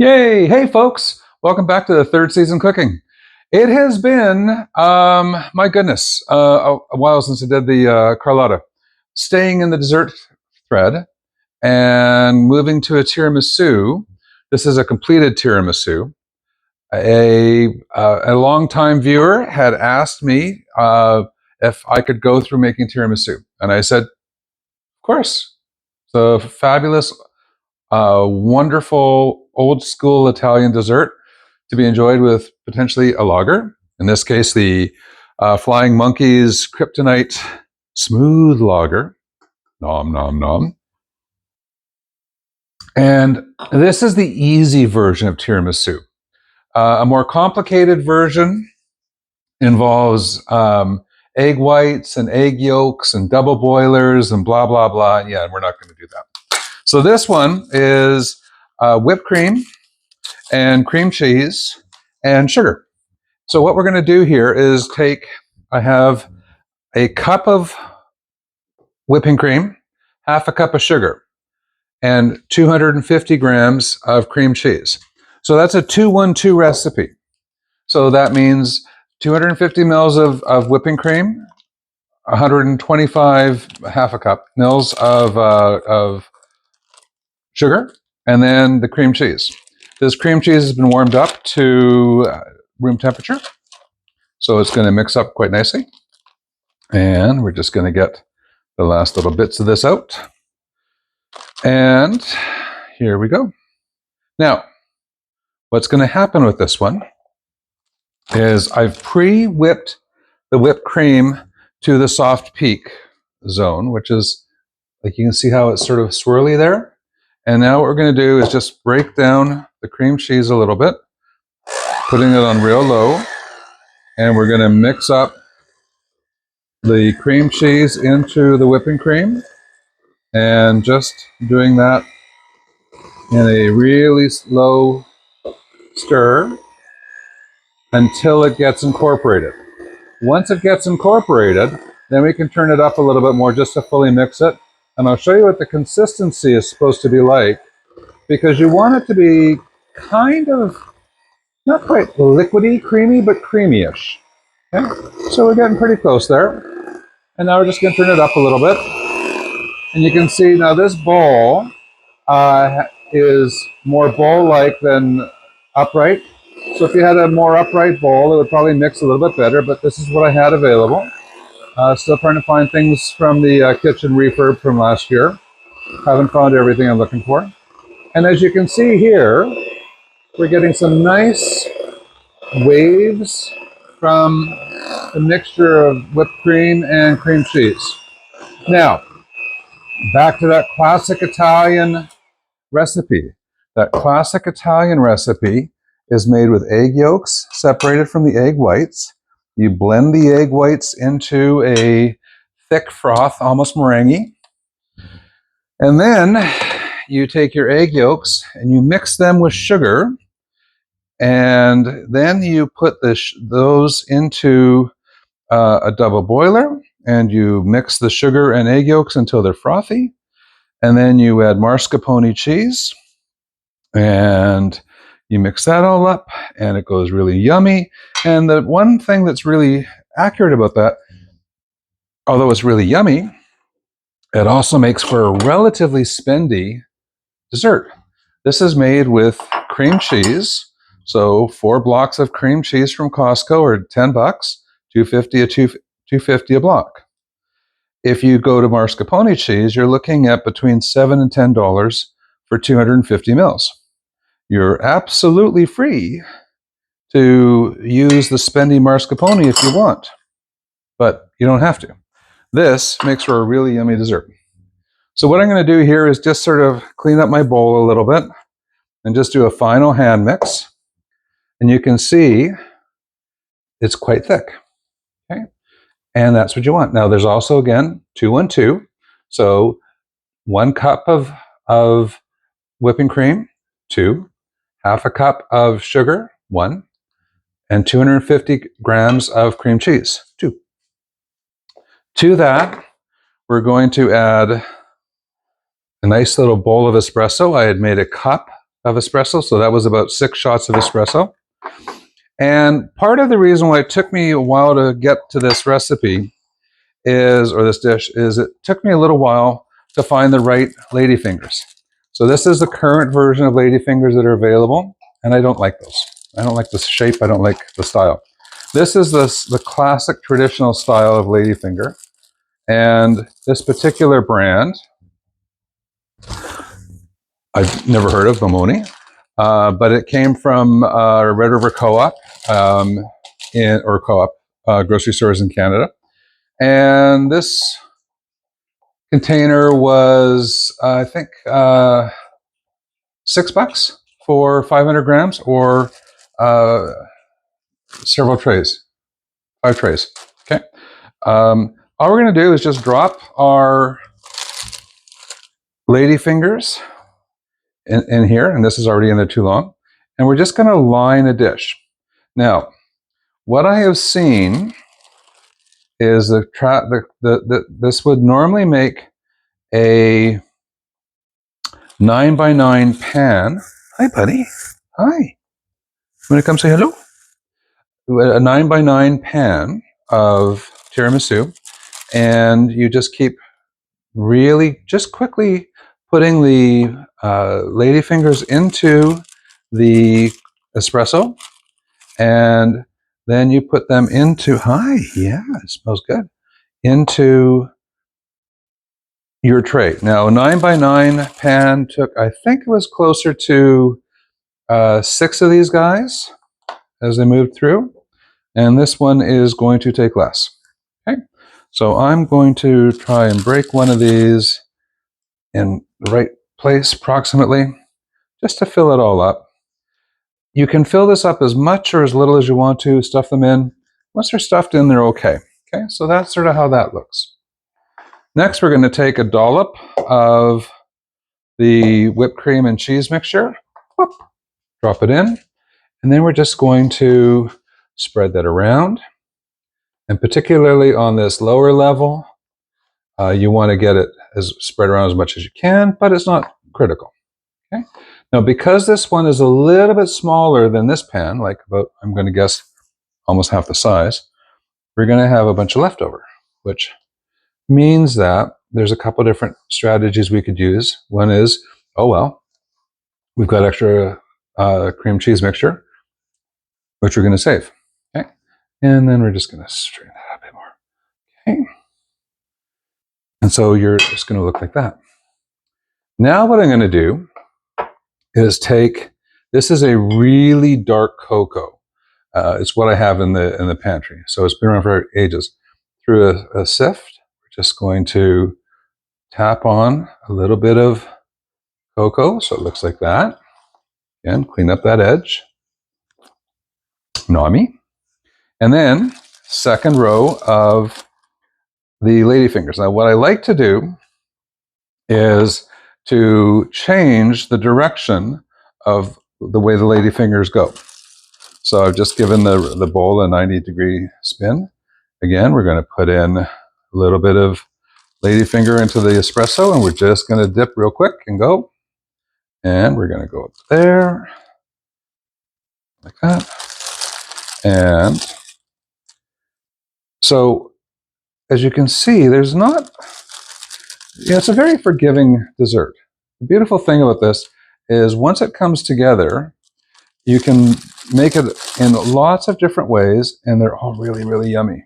Yay! Hey, folks! Welcome back to the third season cooking. It has been, my goodness, a while since I did the Carlotta. Staying in the dessert thread and moving to a tiramisu. This is a completed tiramisu. A longtime viewer had asked me if I could go through making tiramisu, and I said, "Of course." It's a fabulous, wonderful old school Italian dessert to be enjoyed with potentially a lager. In this case, the Flying Monkeys Kryptonite Smooth Lager. Nom, nom, nom. And this is the easy version of tiramisu. A more complicated version involves egg whites and egg yolks and double boilers and blah, blah, blah. Yeah, we're not going to do that. So this one is whipped cream and cream cheese and sugar. So what we're going to do here is I have a cup of whipping cream, half a cup of sugar, and 250 grams of cream cheese. So that's a 2-1-2 recipe. So that means 250 mils of whipping cream, 125, half a cup, mils of sugar, and then the cream cheese. This cream cheese has been warmed up to room temperature, so it's going to mix up quite nicely. And we're just going to get the last little bits of this out. And here we go. Now, what's going to happen with this one is I've pre-whipped the whipped cream to the soft peak zone, which is, like, you can see how it's sort of swirly there. And now what we're going to do is just break down the cream cheese a little bit, putting it on real low. And we're going to mix up the cream cheese into the whipping cream, and just doing that in a really slow stir until it gets incorporated. Once it gets incorporated, then we can turn it up a little bit more just to fully mix it. And I'll show you what the consistency is supposed to be like, because you want it to be kind of, not quite liquidy, creamy, but creamy-ish. Okay? So we're getting pretty close there. And now we're just going to turn it up a little bit. And you can see now this bowl is more bowl-like than upright. So if you had a more upright bowl, it would probably mix a little bit better, but this is what I had available. Still trying to find things from the kitchen refurb from last year. Haven't found everything I'm looking for. And as you can see here, we're getting some nice waves from the mixture of whipped cream and cream cheese. Now, back to that classic Italian recipe. That classic Italian recipe is made with egg yolks separated from the egg whites. You blend the egg whites into a thick froth, almost meringue. And then you take your egg yolks and you mix them with sugar. And then you put those into a double boiler, and you mix the sugar and egg yolks until they're frothy. And then you add mascarpone cheese, and you mix that all up, and it goes really yummy. And the one thing that's really accurate about that, although it's really yummy, it also makes for a relatively spendy dessert. This is made with cream cheese. So 4 blocks of cream cheese from Costco are $10, $2.50 a block. If you go to mascarpone cheese, you're looking at between $7 and $10 for 250 mils. You're absolutely free to use the spendy mascarpone if you want, but you don't have to. This makes for a really yummy dessert. So what I'm going to do here is just sort of clean up my bowl a little bit and just do a final hand mix. And you can see it's quite thick. Okay? And that's what you want. Now there's also, again, 2-1-2. So 1 cup of whipping cream, 2, half a cup of sugar, 1, and 250 grams of cream cheese, 2. To that, we're going to add a nice little bowl of espresso. I had made a cup of espresso. So that was about 6 shots of espresso. And part of the reason why it took me a while to get to this recipe or this dish, is it took me a little while to find the right ladyfingers. So this is the current version of ladyfingers that are available, and I don't like those. I don't like the shape, I don't like the style. This is the classic traditional style of ladyfinger, and this particular brand, I've never heard of, Mamoni, but it came from Red River Co-op, or Co-op grocery stores in Canada. And this container was, I think, $6 for 500 grams, or several trays, 5 trays. Okay. All we're going to do is just drop our ladyfingers in here, and this is already in there too long, and we're just going to line a dish. Now, what I have seen is this would normally make a 9x9 pan. Hi, buddy. Hi. You want to come say hello? A 9x9 pan of tiramisu, and you just keep really just quickly putting the ladyfingers into the espresso, and then you put them into, yeah, it smells good, into your tray. Now, a 9x9 pan took, I think it was closer to 6 of these guys as they moved through, and this one is going to take less. Okay, so I'm going to try and break one of these in the right place approximately, just to fill it all up. You can fill this up as much or as little as you want to, stuff them in. Once they're stuffed in, they're okay. Okay, so that's sort of how that looks. Next, we're going to take a dollop of the whipped cream and cheese mixture, whoop, drop it in, and then we're just going to spread that around. And particularly on this lower level, you want to get it spread around as much as you can, but it's not critical. Okay. Now, because this one is a little bit smaller than this pan, like about, I'm going to guess, almost half the size, we're going to have a bunch of leftover, which means that there's a couple different strategies we could use. One is, oh well, we've got extra cream cheese mixture, which we're going to save. Okay. And then we're just going to straighten that out a bit more. Okay. And so you're just going to look like that. Now what I'm going to do is take, this is a really dark cocoa. It's what I have in the pantry. So it's been around for ages. Through a sift, we're just going to tap on a little bit of cocoa, so it looks like that. Again, clean up that edge. Nami. And then, second row of the ladyfingers. Now, what I like to do is to change the direction of the way the ladyfingers go. So I've just given the bowl a 90-degree spin. Again, we're going to put in a little bit of ladyfinger into the espresso, and we're just going to dip real quick and go. And we're going to go up there, like that. And so, as you can see, there's not, it's a very forgiving dessert. The beautiful thing about this is once it comes together, you can make it in lots of different ways, and they're all really, really yummy.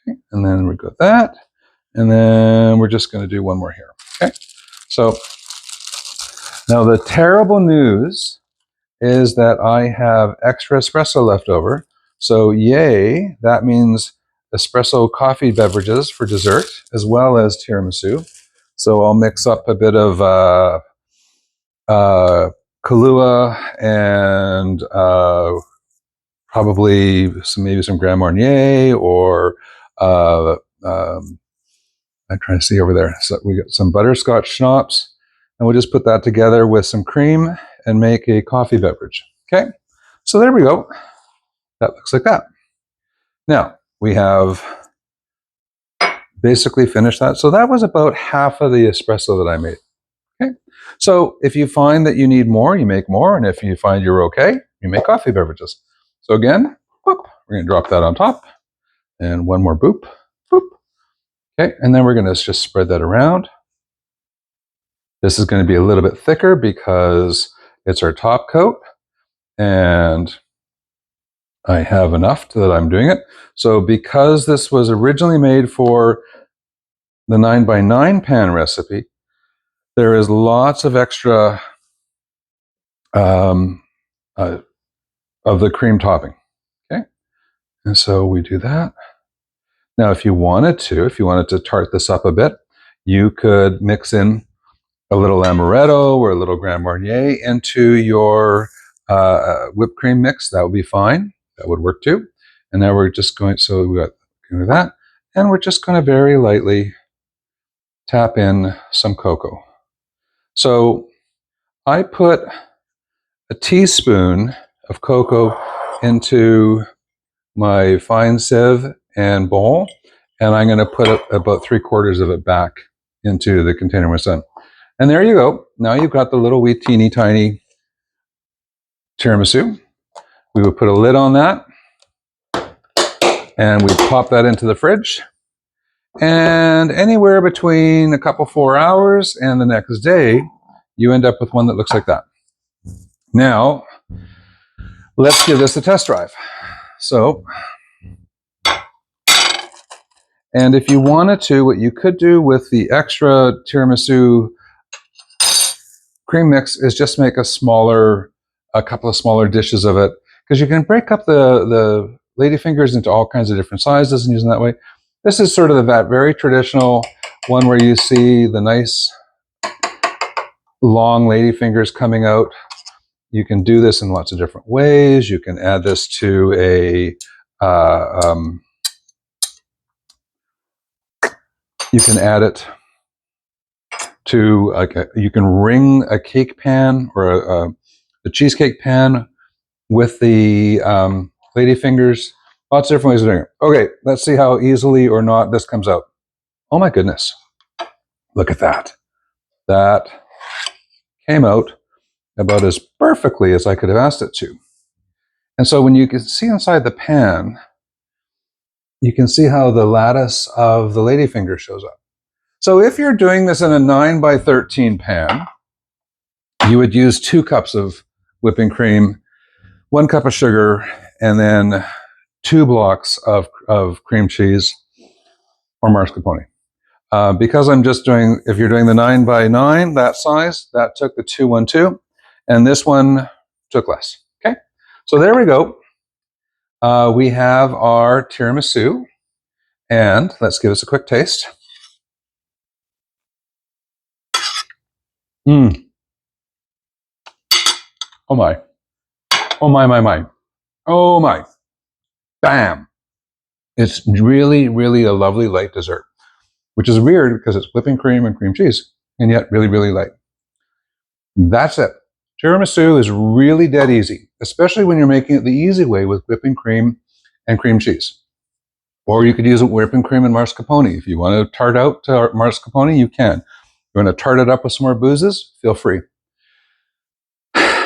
Okay. And then we got that, and then we're just going to do one more here. Okay. So now the terrible news is that I have extra espresso left over. So yay, that means espresso coffee beverages for dessert, as well as tiramisu. So I'll mix up a bit of Kahlua and probably maybe some Grand Marnier, or I'm trying to see over there. So we got some butterscotch schnapps, and we'll just put that together with some cream and make a coffee beverage. Okay, so there we go. That looks like that. Now we have basically finished that. So that was about half of the espresso that I made. Okay. So if you find that you need more, you make more. And if you find you're okay, you make coffee beverages. So again, boop, we're going to drop that on top. And one more boop, boop. Okay. And then we're going to just spread that around. This is going to be a little bit thicker because it's our top coat. And I have enough that I'm doing it. So because this was originally made for the 9x9 pan recipe, there is lots of extra of the cream topping. Okay, and so we do that. Now, if you wanted to tart this up a bit, you could mix in a little amaretto or a little Grand Marnier into your whipped cream mix. That would be fine. That would work too. And now we're just going, so we got that, and we're just going to very lightly tap in some cocoa. So I put a teaspoon of cocoa into my fine sieve and bowl, and I'm going to put about 3/4 of it back into the container with sun. And there you go. Now you've got the little wee teeny tiny tiramisu. We would put a lid on that, and we pop that into the fridge. And anywhere between a couple 4 hours and the next day, you end up with one that looks like that. Now, let's give this a test drive. So, and if you wanted to, what you could do with the extra tiramisu cream mix is just make a couple of smaller dishes of it, because you can break up the ladyfingers into all kinds of different sizes and use them that way. This is sort of that very traditional one where you see the nice long ladyfingers coming out. You can do this in lots of different ways. You can add this to you can add it to you can ring a cake pan or a cheesecake pan with the ladyfingers. Lots of different ways of doing it. Okay, let's see how easily or not this comes out. Oh my goodness. Look at that. That came out about as perfectly as I could have asked it to. And so when you can see inside the pan, you can see how the lattice of the ladyfinger shows up. So if you're doing this in a 9x13 pan, you would use 2 cups of whipping cream, 1 cup of sugar, and then 2 blocks of cream cheese or mascarpone. Because I'm just doing, if you're doing the 9x9, that size, that took the 212, and this one took less. Okay, so there we go. We have our tiramisu, and let's give us a quick taste. Mmm. Oh my. Oh my, my, my. Oh my. Bam. It's really, really a lovely light dessert, which is weird because it's whipping cream and cream cheese, and yet really, really light. That's it. Tiramisu is really dead easy, especially when you're making it the easy way with whipping cream and cream cheese. Or you could use whipping cream and mascarpone. If you want to tart out mascarpone, you can. You want to tart it up with some more boozes? Feel free.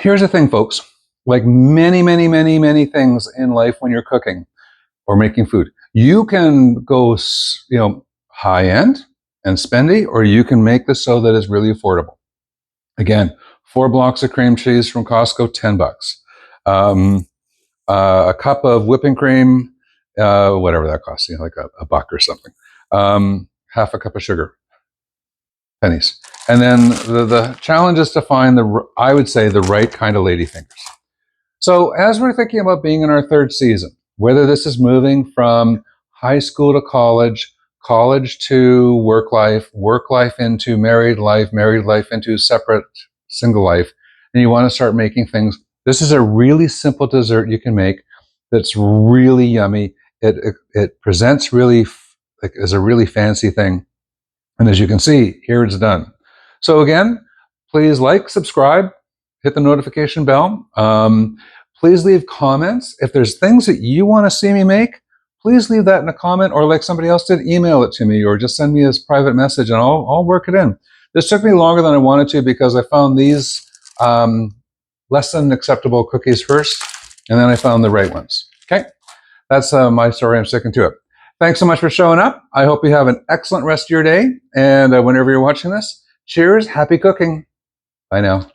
Here's the thing, folks. Like many, many, many, many things in life when you're cooking or making food, you can go, high end and spendy, or you can make this so that it's really affordable. Again, 4 blocks of cream cheese from Costco, $10. A cup of whipping cream, whatever that costs, like a buck or something. Half a cup of sugar, pennies. And then the challenge is to find I would say, the right kind of ladyfingers. So as we're thinking about being in our 3rd season, whether this is moving from high school to college, college to work life into married life into separate single life, and you want to start making things, this is a really simple dessert you can make that's really yummy. It presents really as a really fancy thing. And as you can see, here it's done. So again, please like, subscribe, hit the notification bell. Please leave comments. If there's things that you want to see me make, please leave that in a comment, or like somebody else did, email it to me, or just send me a private message and I'll work it in. This took me longer than I wanted to because I found these less than acceptable cookies first, and then I found the right ones. Okay, that's my story. I'm sticking to it. Thanks so much for showing up. I hope you have an excellent rest of your day. And whenever you're watching this, cheers, happy cooking. Bye now.